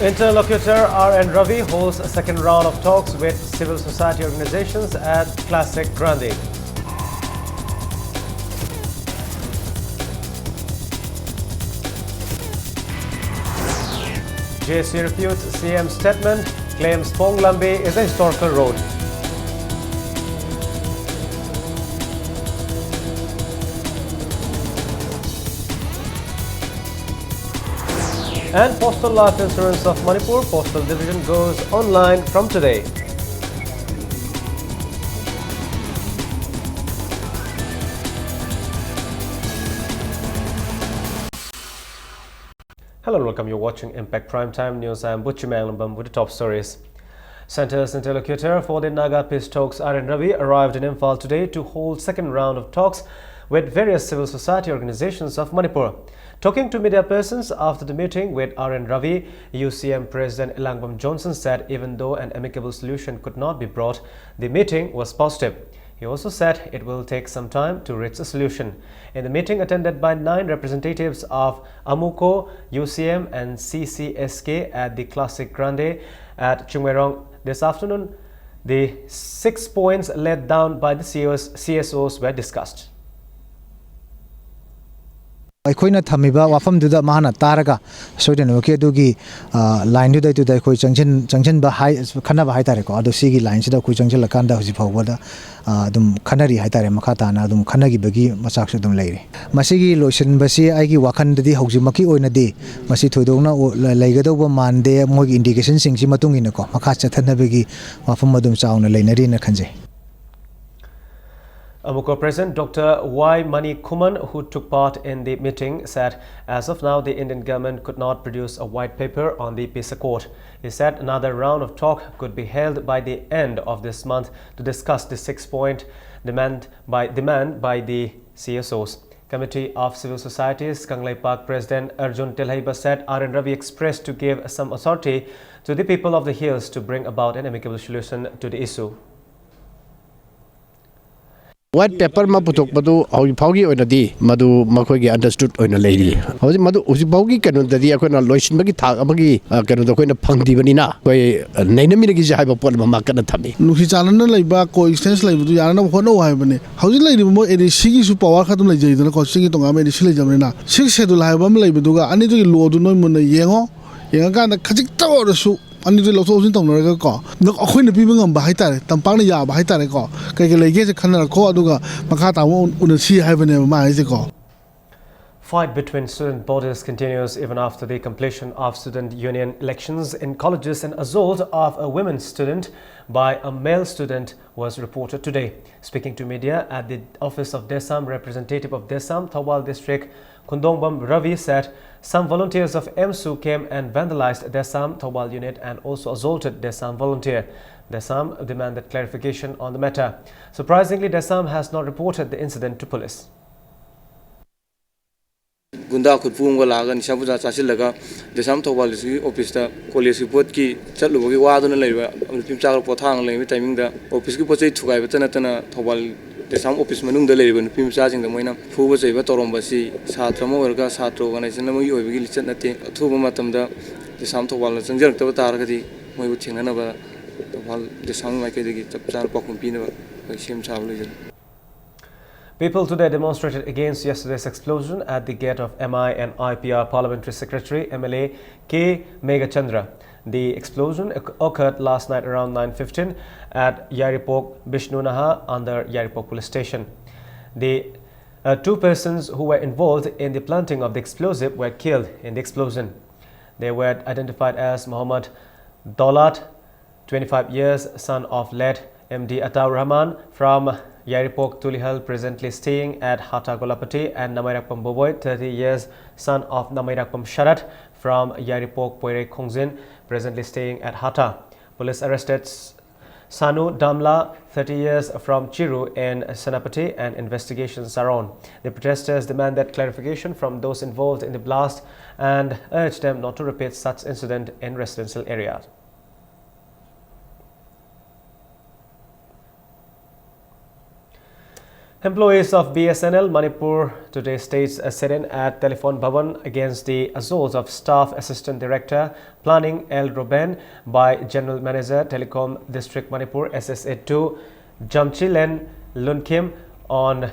Interlocutor R.N. Ravi holds a second round of talks with civil society organizations at Classic Grande. JSC refutes CM statement, claims Pong Lambe is a historical road. And Postal Life Insurance of Manipur Postal Division goes online from today. Hello and welcome. You're watching Impact Primetime News. I am Butchi Manglambam with the top stories. Centre's interlocutor for the Naga peace talks, R.N. Ravi, arrived in Imphal today to hold second round of talks with various civil society organizations of Manipur. Talking to media persons after the meeting with R.N. Ravi, UCM President Elangbam Johnson said even though an amicable solution could not be brought, the meeting was positive. He also said it will take some time to reach a solution. In the meeting attended by 9 representatives of AMUCO, UCM and CCSK at the Classic Grande at Chungmerong this afternoon, the 6 points laid down by the CSOs were discussed. ꯑꯩꯈꯣꯏꯅ ꯊꯝꯃꯤꯕ ꯋꯥꯐꯝꯗꯨꯗ ꯃꯥꯅ ꯇꯥꯔꯒ ꯁꯣꯏꯗꯅꯃꯛꯀꯤ ꯑꯗꯨꯒꯤ ꯂꯥꯏꯟꯗꯨꯗ ꯑꯩꯈꯣꯏ ꯆꯪꯁꯤꯟꯕ ꯈꯟꯅꯕ ꯍꯥꯏꯇꯥꯔꯦꯀꯣ ꯑꯗꯣ ꯁꯤꯒꯤ ꯂꯥꯏꯟꯁꯤꯗ ꯑꯩꯈꯣꯏ ꯆꯪꯁꯤꯜꯂꯀꯥꯟꯗ ꯍꯧꯖꯤꯛ ꯐꯥꯎꯕꯗ ꯑꯗꯨꯝ ꯈꯟꯅꯔꯤ ꯍꯥꯏꯇꯥꯔꯦ ꯃꯈꯥ ꯇꯥꯅ ꯑꯗꯨꯝ ꯈꯟꯅꯈꯤꯕꯒꯤ ꯃꯆꯥꯛꯁꯨ ꯑꯗꯨꯝ ꯂꯩꯔꯤ ꯃꯁꯤꯒꯤ ꯂꯣꯏꯁꯤꯟꯕꯁꯤ ꯑꯩꯒꯤ ꯋꯥꯈꯜꯗꯗꯤ ꯍꯧꯖꯤꯛꯃꯛꯀꯤ ꯑꯣꯏꯅꯗꯤ ꯃꯁꯤ ꯊꯣꯏꯗꯣꯛꯅ ꯂꯩꯒꯗꯧꯕ ꯃꯥꯟꯗꯦ ꯃꯣꯏꯒꯤ ꯏꯟꯗꯤꯀꯦꯁꯟꯁꯤꯡꯁꯤ ꯃꯇꯨꯡ ꯏꯟꯅꯀꯣ ꯃꯈꯥ ꯆꯠꯊꯅꯕꯒꯤ ꯋꯥꯐꯝ ꯑꯗꯨꯝ ꯆꯥꯎꯅ ꯂꯩꯅꯔꯤꯅ ꯈꯟꯖꯩ AMUCO President Dr. Y. Mani Kuman, who took part in the meeting, said as of now the Indian government could not produce a white paper on the peace accord. He said another round of talk could be held by the end of this month to discuss the 6-point demand by the CSOs. Committee of Civil Societies Kanglei Park President Arjun Telhaiba said R.N. Ravi expressed to give some authority to the people of the hills to bring about an amicable solution to the issue. White paper ma putok madu hauji phaugi oina di madu makhoi gi understood oina leiri hauji madu uji phaugi kanu dadi akoina loisin bagi thak amagi kanu da koina phangdi bani na koi naina mi gi jai ba pot ma kana thami nusi chanana leiba coexistence leibu yarana hono hai bane hauji leiri mo edc gi su power khatum lei jai dana ko singi tonga me edc lei jamne na six schedule hai bam leibu duga ani du lo du noi mun yengo yenga kan khajik taw su ani du lo so sin tong na ko nak akhoi na pi bangam ba hai tare tampang na ya ba hai tare ko kai kai lege se khanna ko aduga makha ta mo unasi hai bane ma hai se ko Fight between student bodies continues even after the completion of student union elections in colleges. An assault of a women student by a male student was reported today. Speaking to media at the office of Desam, representative of Desam, Thawal district, Kundongbam Ravi said some volunteers of MSU came and vandalized Desam Thawal unit and also assaulted Desam volunteer. Desam demanded clarification on the matter. Surprisingly, Desam has not reported the incident to police. Gunda khud pung wala gan sabuja chasil laga Desam Thawal office ta college report ki chatlu gi wa dun leiba pim chak pothang lei timing da office ki pochai thugai batana tana Thawal Desam office manung da leiba pim cha jing da moina fu ba chai ba torom ba si satra mo warga satro ganai sin mo yoi gi lichat nate thu ba matam da Desam Thawal changjak ta tar ga di moi bu thingna na ba Thawal Desam mai kai gi chap char pakum pi na ba sim cha loi. People today demonstrated against yesterday's explosion at the gate of MI and IPR Parliamentary Secretary MLA K. Megachandra. The explosion occurred last night around 9:15 at Yaripok Bishnunaha under Yaripok Police Station. The 2 persons who were involved in the planting of the explosive were killed in the explosion. They were identified as Muhammad Daulat, 25 years, son of late MD Ataur Rahman from Yaripok Tulihal, presently staying at Hata Golapati, and Namairakpam Boboy, 30 years, son of Namairakpam Sharat from Yaripok Poire Khongzin, presently staying at Hata. Police arrested Sanu Damla, 30 years, from Chiru in Senapati, and investigations are on. The protesters demanded clarification from those involved in the blast and urged them not to repeat such incident in residential areas. Employees of BSNL Manipur today staged a sit-in at Telephone Bhavan against the assaults of Staff Assistant Director Planning L. Ruben by General Manager Telecom District Manipur SSA2 Jamchilen Lunkim on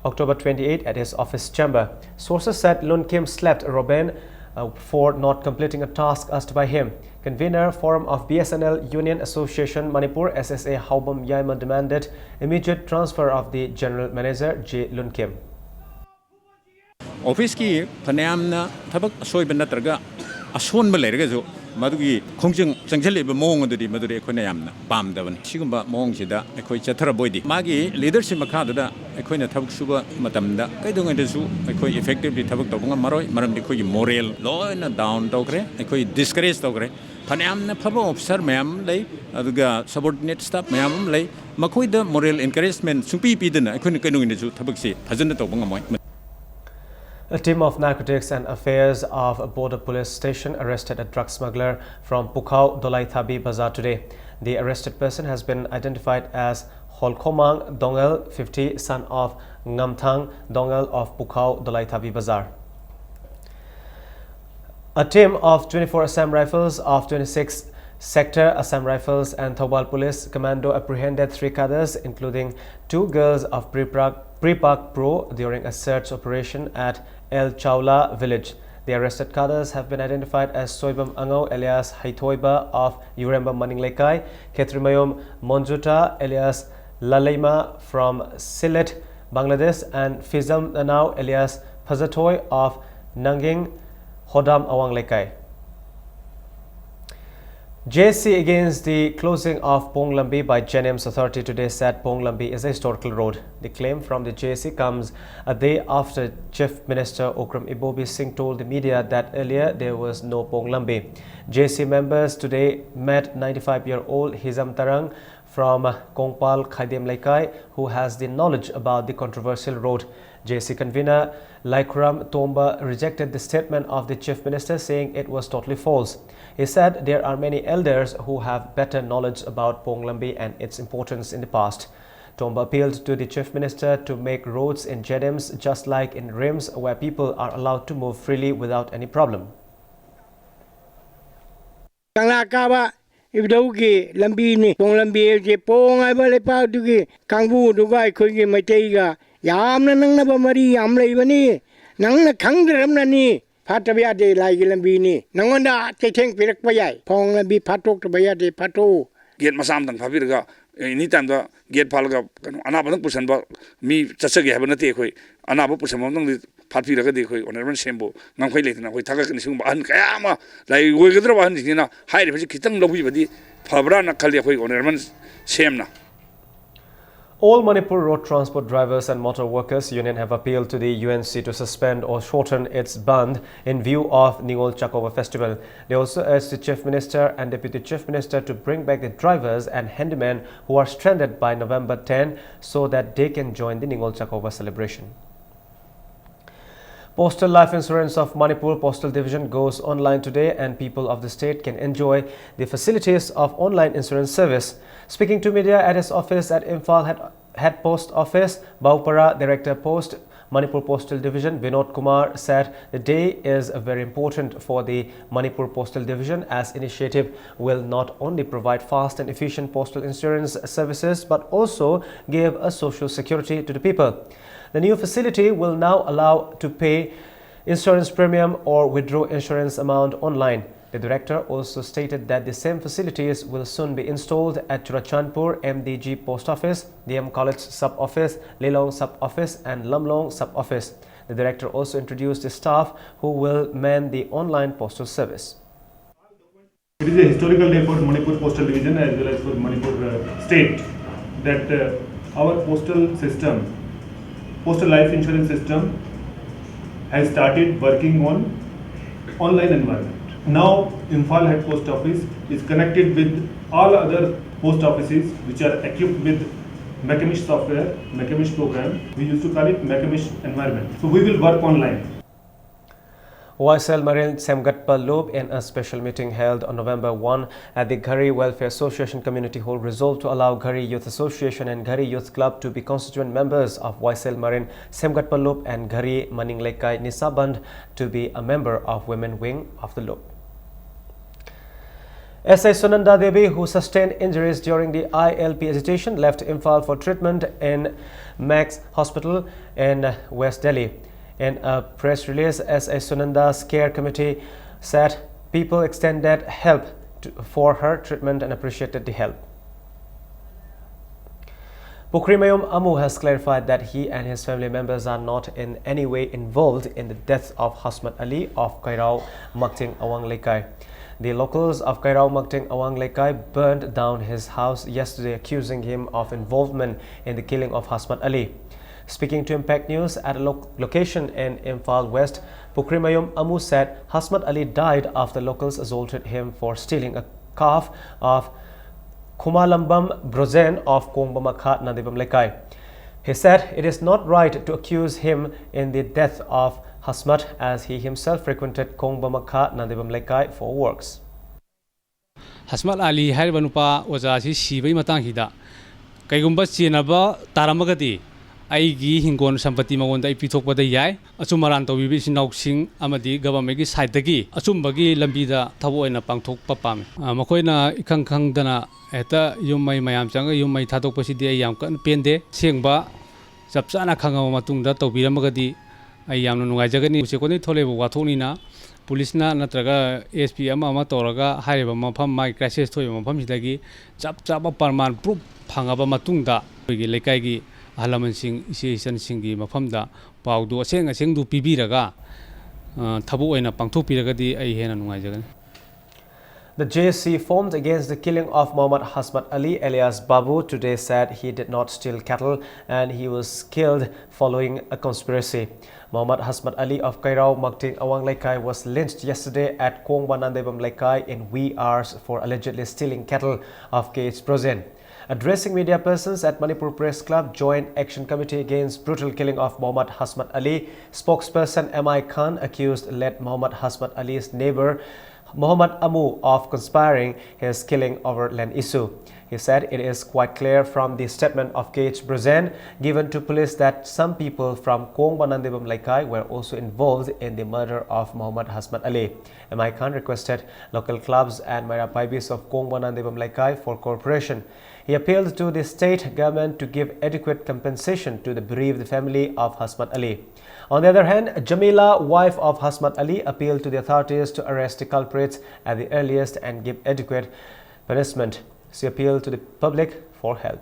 October 28 at his office chamber. Sources said Lunkim slapped Ruben for not completing a task asked by him. Convener Forum of BSNL Union Association Manipur SSA Haubam Yaima demanded immediate transfer of the General Manager J. Lunkim. Office ki panayamna thabak asoiba natraga asonba leiragasu madugi khongjang changjaliba mawng adudi maduri ekhoina yamna pamdaban sigumba mawng sida ekhoi chatharaboidi magi leadership makhaduda ekhoina thabak suba matamda kaidongadesu ekhoi effectively thabak tawanga maroi maramdi khoi moral loina down tawkre ekhoi discourage tawkre panayamna phaba officer mayam lei aduga subordinate staff mayam lei makhoida moral encouragement sumpi pidana ekhoina kaidongadesu thabakse phajana tawanga moi. A team of Narcotics and Affairs of Border Police Station arrested a drug smuggler from Pukhao, Dolaithabi Bazaar today. The arrested person has been identified as Holkomang Dongel, 50, son of Ngamthang Dongel of Pukhao, Dolaithabi Bazaar. A team of 24 Assam Rifles of 26 Sector Assam Rifles and Thobal Police Commando apprehended 3 cadres, including 2 girls of Prepak Pro during a search operation at El Chawla village. The arrested cadres have been identified as Soibam Angau alias Haitoiba of Uremba Maninglekai, Ketrimayom Monjuta alias Lalaima from Sylhet, Bangladesh, and Fizam Nanau alias Pazatoy of Nanging, Hodam Awanglekai. JSC against the closing of Ponglambi by JNM's authority today said Ponglambi is a historical road. The claim from the JSC comes a day after Chief Minister Okram Ibobi Singh told the media that earlier there was no Ponglambi. JSC members today met 95-year-old Hizam Tarang from Kongpal Khaidem Laikai, who has the knowledge about the controversial road. JSC convener Laikram Tomba rejected the statement of the Chief Minister, saying it was totally false. He said there are many elders who have better knowledge about Ponglambi and its importance in the past. Tomba appealed to the Chief Minister to make roads in JDMs just like in RIMS, where people are allowed to move freely without any problem. Ibdauki lambini Ponglambi je pong ai ba le pa duki kangbu dugai khoigi maitai ga yamna nang na ba mari yam lei bani nang na khangdram na ni phatabya de lai gi lambini nangonda theng pirak pa yai Ponglambi phatok to baya de phato gate masam dang phabirga any time da gate phalga anaba dang pusan ba mi chachage haba nate khoi anaba pusan dang phatpiraga de khoi onerman sembo ngam khoi letina khoi thagak ni sung ban kaya ma lai goi gadra ban ni na haire phi kitang lobi badi phabra na khali khoi onerman semna. All Manipur Road Transport Drivers and Motor Workers Union have appealed to the UNC to suspend or shorten its ban in view of Ningol Chakova Festival. They also urged the Chief Minister and Deputy Chief Minister to bring back the drivers and handymen who are stranded by November 10 so that they can join the Ningol Chakova celebration. Postal Life Insurance of Manipur Postal Division goes online today, and people of the state can enjoy the facilities of online insurance service. Speaking to media at his office at Imphal Head Post Office, Baupara Director Post Manipur Postal Division Vinod Kumar said the day is very important for the Manipur Postal Division, as initiative will not only provide fast and efficient postal insurance services but also give a social security to the people. The new facility will now allow to pay insurance premium or withdraw insurance amount online. The director also stated that the same facilities will soon be installed at Churachandpur MDG Post Office, DM College Sub Office, Lelong Sub Office and Lamlong Sub Office. The director also introduced the staff who will man the online postal service. It is a historical day for Manipur Postal Division as well as for Manipur State that our postal system, Postal Life Insurance System, has started working on online environment. Now, Imphal Head Post Office is connected with all other post offices which are equipped with Makamish software, Makamish program. We used to call it Makamish environment. So we will work online. YSL Marine Semgatpa Loop, in a special meeting held on November 1 at the Ghari Welfare Association Community Hall, resolved to allow Ghari Youth Association and Ghari Youth Club to be constituent members of YSL Marine Semgatpa Loop and Ghari Maninglekai Nisaband to be a member of Women Wing of the Loop. S.A. Sunanda Devi, who sustained injuries during the ILP agitation, left Imphal for treatment in Max Hospital in West Delhi. In a press release, S.A. Sunanda's care committee said people extended help for her treatment and appreciated the help. Pukrimayum Amu has clarified that he and his family members are not in any way involved in the death of Hasmat Ali of Kairao Makting Awang Lekai. The locals of Kairao Makting Awang Lekai burned down his house yesterday, accusing him of involvement in the killing of Hasmat Ali. Speaking to Impact News at a location in Imphal West, Pukrimayum Amu said Hasmat Ali died after locals assaulted him for stealing a calf of Kumalambam Brozen of Kongbamakha Nadibam Lekai. He said it is not right to accuse him in the death of Hasmat, as he himself frequented Kongbamakha Nadibam Lekai for works. Hasmat Ali Haribanupa was as his Shiva Matangida. Kaigumba Chinaba Taramagati. Aigi Hingon Sampati Mawanda Pitok the Yai, Asumaranto Vivish Nauxing, Amadi, Gavamegi Saitagi, Asumbagi, Lambida, Tavo and a Pangtok Papam. Makoina Ikankang Dana, Eta, you may Mayamchanga, you may Tato Posidi Yamkan, Pende, Singba, Sapsana Kanga Matunda, Tobira Magadi, Ayam Nuajagani, Seconi Tolevo, Watonina, Polisna, Natraga, SPM Amatoraga, Hariba Mapam, my crashes to Mapamidagi, Chap Chapa Parman, Proof, Pangaba Matunda, Lekagi. Halaman Singh, Isian Singi, Mafamda, Paudu, Sing, a sing to Pibiraga, Tabu and a Pangto Piragadi, Ahen and Wajagan. The JSC formed against the killing of Muhammad Hasmat Ali alias Babu today said he did not steal cattle and he was killed following a conspiracy. Muhammad Hasmat Ali of Kairao Makting Awang Lekai was lynched yesterday at Kongbanandebam Lekai in wee hours for allegedly stealing cattle of KH Brozen. Addressing media persons at Manipur Press Club Joint Action Committee against brutal killing of Muhammad Hasmat Ali, spokesperson M.I. Khan accused late Muhammad Hasmat Ali's neighbor Muhammad Amu of conspiring his killing over land issue. He said it is quite clear from the statement of KH Brozen given to police that some people from Kongbanandebam Lekai were also involved in the murder of Muhammad Hasmat Ali. M.I. Khan requested local clubs and Maira Paibis of Kongbanandebam Lekai for cooperation. He appealed to the state government to give adequate compensation to the bereaved family of Hasmat Ali. On the other hand, Jamila, wife of Hasmat Ali, appealed to the authorities to arrest the culprits at the earliest and give adequate punishment. She appealed to the public for help.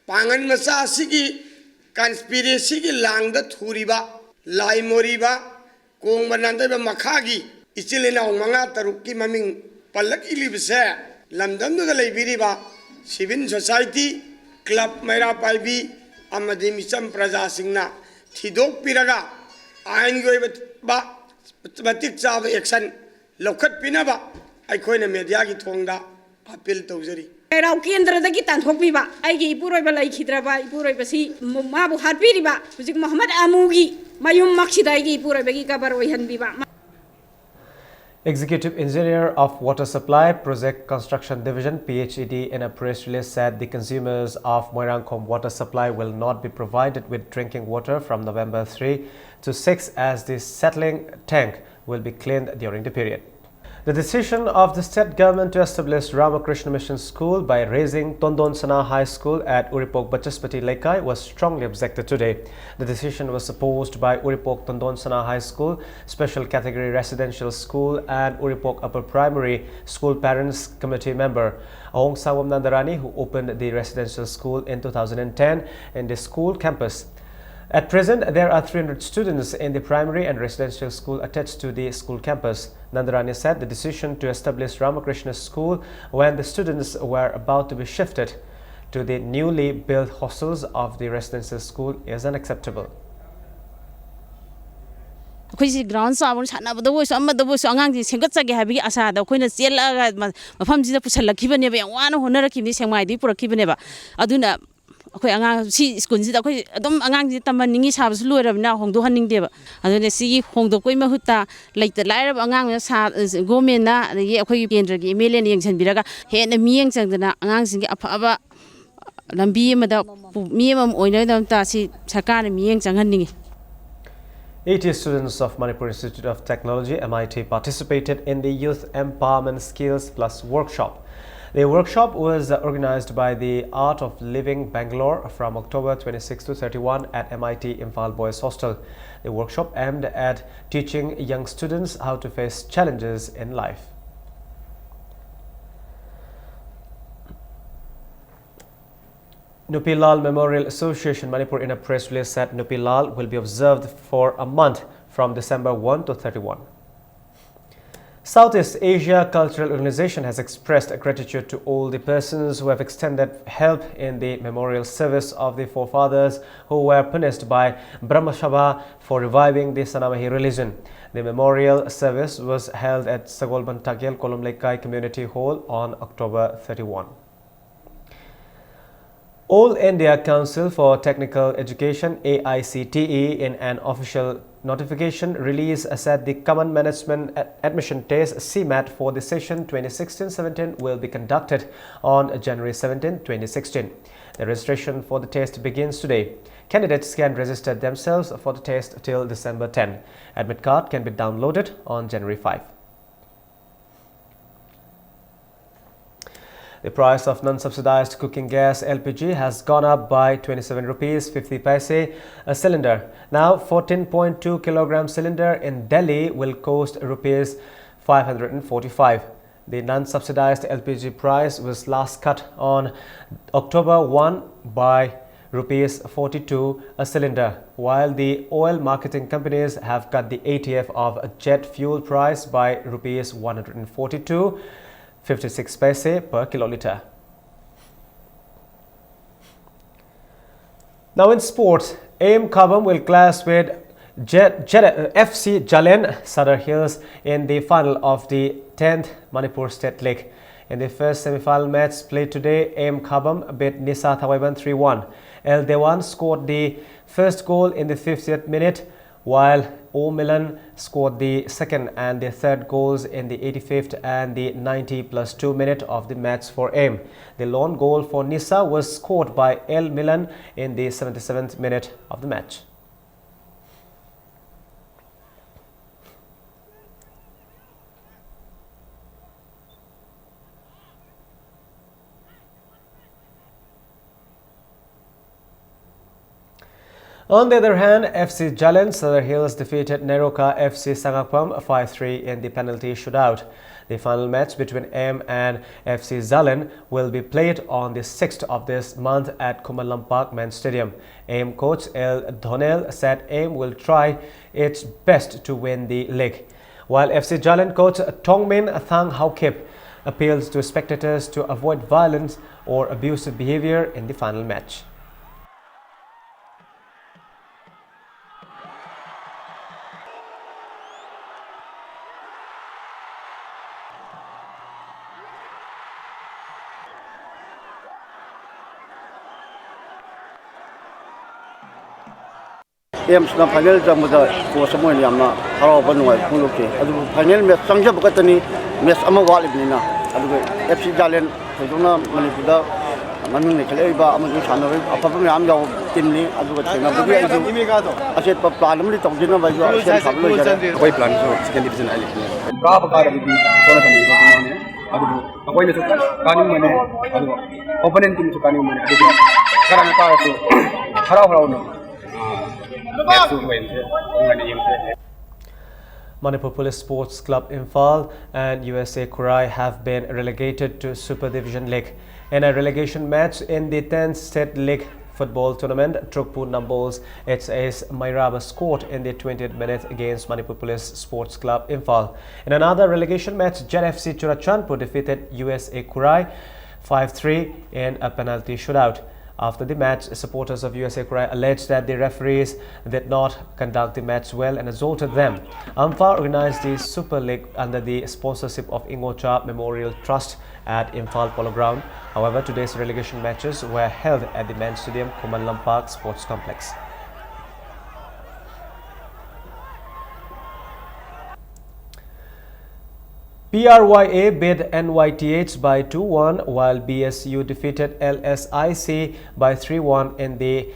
Pangan masa sigi conspiracy ki langda thuriba, lai moriba, kong banandeba makhagi, ichilena umanga taruki maming palak ilibse. Lamdam do galay biriba civil society club Maira Paibi amadi misam praja singna thidok piraga ain goi ba batik chab action lokhat pinaba aikhoina media gi thongda appeal tawjari Kairao kendra da ki tanthokpi ba aigi ipuroi ba lai khidra ba ipuroi ba si mabu hatpiri ba hujik Muhammad Amu gi mayum maksida gi ipuroi ba gi kabar oihan bi ba. Executive Engineer of Water Supply Project Construction Division PHED in a press release said the consumers of Moirangkom Water Supply will not be provided with drinking water from November 3 to 6 as the settling tank will be cleaned during the period. The decision of the state government to establish Ramakrishna Mission School by raising Tondon Sana High School at Uripok Bachaspati Lekai was strongly objected today. The decision was opposed by Uripok Tondon Sana High School, Special Category Residential School and Uripok Upper Primary School Parents Committee member Ahong Sawam Nandarani, who opened the residential school in 2010 in the school campus. At present, there are 300 students in the primary and residential school attached to the school campus. Nandarani said the decision to establish Ramakrishna School when the students were about to be shifted to the newly built hostels of the residential school is unacceptable. ꯑꯩꯈꯣꯏꯁꯤ ground ꯆꯥꯎꯕ ꯁꯥꯟꯅꯕꯗ ꯑꯣꯏꯁꯨ ꯑꯃꯗ ꯑꯣꯏꯁꯨ ꯑꯉꯥꯡꯁꯤ ꯁꯦꯝꯒꯠꯆꯒꯦ ꯍꯥꯏꯕꯒꯤ ꯑꯁꯥꯗ ꯑꯩꯈꯣꯏꯅ ꯆꯦꯜꯂꯛꯑꯒ ꯃꯐꯝꯁꯤꯗ ꯄꯨꯁꯜꯂꯛꯈꯤꯕꯅꯦꯕ ꯌꯥꯝ ꯋꯥꯅ ꯍꯣꯠꯅꯔꯛꯈꯤꯕꯅꯤ ꯁꯦꯡꯃꯥꯏꯗꯒꯤ ꯄꯨꯔꯛꯈꯤꯕꯅꯦꯕ ꯑꯗꯨꯅ ꯑꯩꯈꯣꯏ ꯑꯉꯥꯡ ꯁꯤ ꯁ꯭ꯀꯨꯜꯁꯤꯗ ꯑꯩꯈꯣꯏ ꯑꯗꯨꯝ ꯑꯉꯥꯡꯁꯤ ꯇꯝꯍꯟꯅꯤꯡꯉꯤ ꯁꯥꯕꯁꯨ ꯂꯣꯏꯔꯕꯅꯤꯅ ꯍꯣꯡꯗꯣꯛꯍꯟꯅꯤꯡꯗꯦꯕ ꯑꯗꯨꯅ ꯁꯤꯒꯤ ꯍꯣꯡꯗꯣꯛꯄꯒꯤ ꯃꯍꯨꯠꯇ ꯂꯩꯇ ꯂꯥꯏꯔꯕ ꯑꯉꯥꯡꯅ ꯒꯣꯔꯃꯦꯟꯅ ꯑꯗꯒꯤ ꯑꯩꯈꯣꯏꯒꯤ ꯀꯦꯟꯗ꯭ꯔꯒꯤ MLAꯅ ꯌꯦꯡꯁꯤꯟꯕꯤꯔꯒ ꯍꯦꯟꯅ ꯃꯤꯠꯌꯦꯡ ꯆꯪꯗꯅ ꯑꯉꯥꯡꯁꯤꯡꯒꯤ ꯑꯐꯕ ꯂꯝꯕꯤ ꯑꯃꯗ ꯃꯤ ꯑꯃ ꯑꯣꯏꯅꯕꯒꯤꯗꯃꯛꯇ ꯁꯤ ꯁꯔꯀꯥꯔꯅ ꯃꯤꯠꯌꯦꯡ ꯆꯪꯍꯟꯅꯤꯡꯉꯤ. 80 students of Manipur Institute of Technology MIT participated in the Youth Empowerment Skills Plus workshop. The workshop was organized by the Art of Living Bangalore from October 26 to 31 at MIT Imphal Boys Hostel. The workshop aimed at teaching young students how to face challenges in life. Nupi Lal Memorial Association Manipur in a press release said Nupi Lal will be observed for a month from December 1 to 31. Southeast Asia Cultural Organization has expressed gratitude to all the persons who have extended help in the memorial service of the forefathers who were punished by Brahmasabha for reviving the Sanamahi religion. The memorial service was held at Sagolban Tagyal Kolomlekai Community Hall on October 31. All India Council for Technical Education AICTE in an official notification release said the Common Management Admission Test CMAT for the session 2016-17 will be conducted on January 17, 2016. The registration for the test begins today. Candidates can register themselves for the test till December 10. Admit card can be downloaded on January 5. The price of non-subsidized cooking gas LPG has gone up by 27 rupees 50 paise a cylinder. Now 14.2 kilogram cylinder in Delhi will cost rupees 545. The non-subsidized LPG price was last cut on October 1 by rupees 42 a cylinder, while the oil marketing companies have cut the ATF of jet fuel price by rupees 142.56 paise per kiloliter. Now in sports, AM Kabam will clash with FC Jalen Sadar Hills in the final of the 10th Manipur State League. In the first semi-final match played today, AM Kabam beat Nisa Thawaiban 3-1. El Dewan scored the first goal in the 50th minute, while O Milan scored the second and the third goals in the 85th and the 90+2 minute of the match for AM. The lone goal for Nisa was scored by El Milan in the 77th minute of the match. On the other hand, FC Jalen Sadar Hills defeated Neroka FC Sangakpam 5-3 in the penalty shootout. The final match between AM and FC Jalen will be played on the 6th of this month at Kumalampak Men's Stadium. AM coach El Dhonel said AM will try its best to win the league, while FC Jalen coach Tongmin Thang Haukip appeals to spectators to avoid violence or abusive behavior in the final match. Emsna final jamada ko samoy yamna haraw banwai puluke adu final match sangja bakatani match ama walibnina adu FC Jalen hodona Manipurda maming nekhale ba amaju sanare apapa yam jaw timni adu chena bugi adu aset pa plan amli tongjina ba jo aset sablo jara koi plan so second division ali ka bakara bi sona kani ko ne adu koi ne kani mane adu opponent team so kani mane adu karana ka so haraw no Manipur Police Sports Club Imphal and USA Kurai have been relegated to Super Division League. In a relegation match in the 10th State League football tournament, Trukpur Nambol's HAS Mairaba scored in the 20th minute against Manipur Police Sports Club Imphal. In another relegation match, Jet FC Churachandpur defeated USA Kurai 5-3 in a penalty shootout. After the match, supporters of USA Korea alleged that the referees did not conduct the match well and assaulted them. Amphal organized the Super League under the sponsorship of Ingocha Memorial Trust at Imphal Polo Ground. However, today's relegation matches were held at the Men's Stadium, Khuman Lampak Sports Complex. PRYA beat NYTH by 2-1 while BSU defeated LSIC by 3-1 in the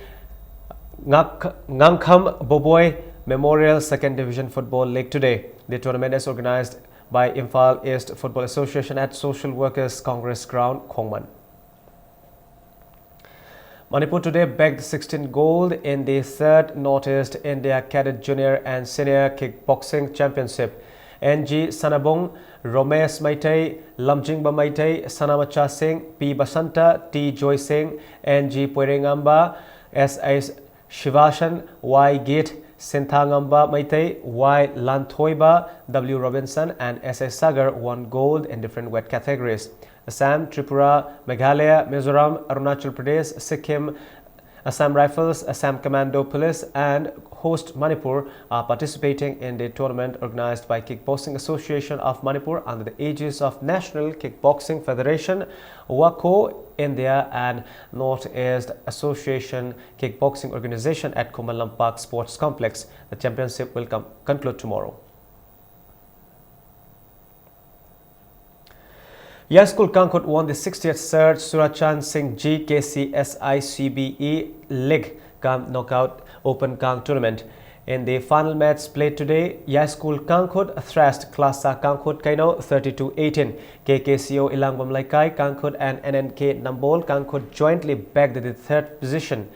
Ngangkham Boboy Memorial 2nd Division Football League today. The tournament is organized by Imphal East Football Association at Social Workers Congress Ground, Khongman. Manipur today bagged 16 gold in the 3rd Northeast India Cadet Junior and Senior Kickboxing Championship. NG Sanabong, Romesh Maitai, Lamjingba Maitai, Sanamacha Singh, P. Basanta, T. Joy Singh, NG Puerengamba, S.S. Shivashan, Y. Gate, Sinthangamba Maitai, Y. Lanthoiba, W. Robinson and S.S. Sagar won gold in different weight categories. Assam, Tripura, Meghalaya, Mizoram, Arunachal Pradesh, Sikkim, Assam Rifles, Assam Commando Police and host Manipur are participating in the tournament organized by Kickboxing Association of Manipur under the aegis of National Kickboxing Federation, WAKO, India and Northeast Association Kickboxing Organization at Khuman Lampak Sports Complex. The championship will conclude tomorrow. Yai School Kankut won the 60th Sir Surachand Singh Ji KCSI CBE League Kam Knockout Open Kang Tournament. In the final match played today, Yai School Kankut thrashed Klasa Kankut Kaino 32-18. KKCO Ilangbam Laikai Kankut and NNK Nambol Kankut jointly bagged the 3rd position.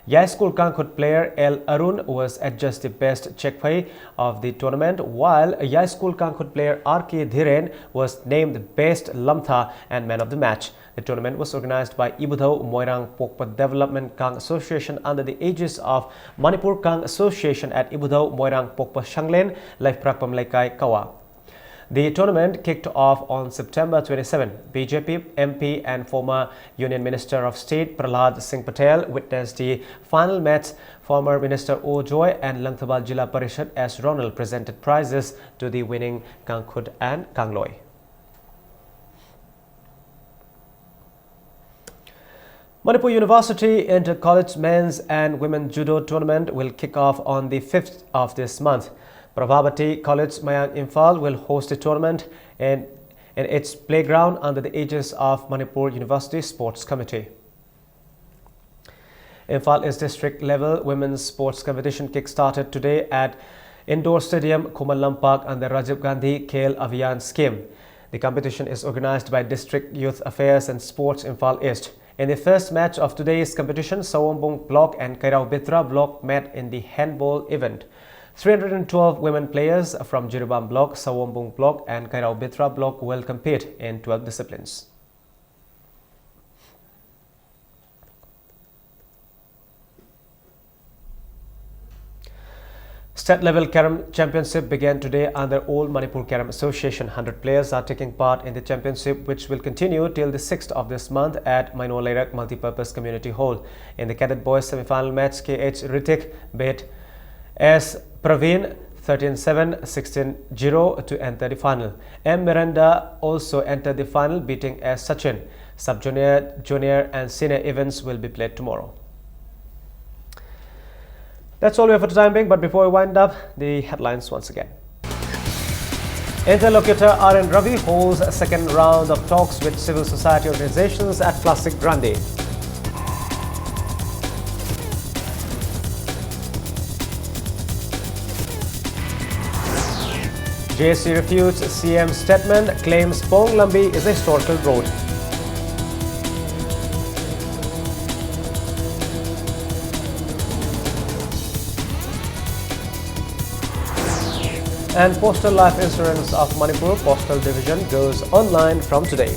Yai School Kankut player L. Arun was adjudged the best checkpay of the tournament, while Yai School Kankut player R.K. Dhiren was named best Lamtha and man of the match. The tournament was organized by Ibudhau Moirang Pokpa Development Kang Association under the aegis of Manipur Kang Association at Ibudhau Moirang Pokpa Shanglen, Life Prakpam Laikai Kawa. The tournament kicked off on September 27. BJP MP and former Union Minister of State Prahlad Singh Patel witnessed the final match. Former Minister O. Joy and Langthabal Jilla Parishad S. Ronald presented prizes to the winning Kankut and Kangloi. Manipur University Inter-College Men's and Women's Judo Tournament will kick off on the 5th of this month. Prabhavati College Mayang Imphal will host the tournament in its playground under the aegis of Manipur University Sports Committee. Imphal is district level women's sports competition kick-started today at Indoor Stadium Khuman Lampak under Rajiv Gandhi Khel Abhiyan scheme. The competition is organized by District Youth Affairs and Sports Imphal East. In the first match of today's competition, Sawombong Block and Kairao Bitra Block met in the handball event. 312 women players from Jiribam Block, Sawombong Block and Kairao Bitra Block will compete in 12 disciplines. State level Carom Championship began today under All Manipur Carom Association. 100 players are taking part in the championship, which will continue till the 6th of this month at Maino Lairak Multipurpose Community Hall. In the cadet boys semi-final match, KH Ritik beat S. Praveen 13-7, 16-0 to enter the final. M. Miranda also entered the final, beating S. Sachin. Sub-junior, junior and senior events will be played tomorrow. That's all we have for the time being, but before we wind up, the headlines once again. Interlocutor R.N. Ravi holds a second round of talks with civil society organizations at Plastic Grande. JSC refutes CM statement, claims Pong Lambi is a historical road. And Postal Life Insurance of Manipur Postal Division goes online from today.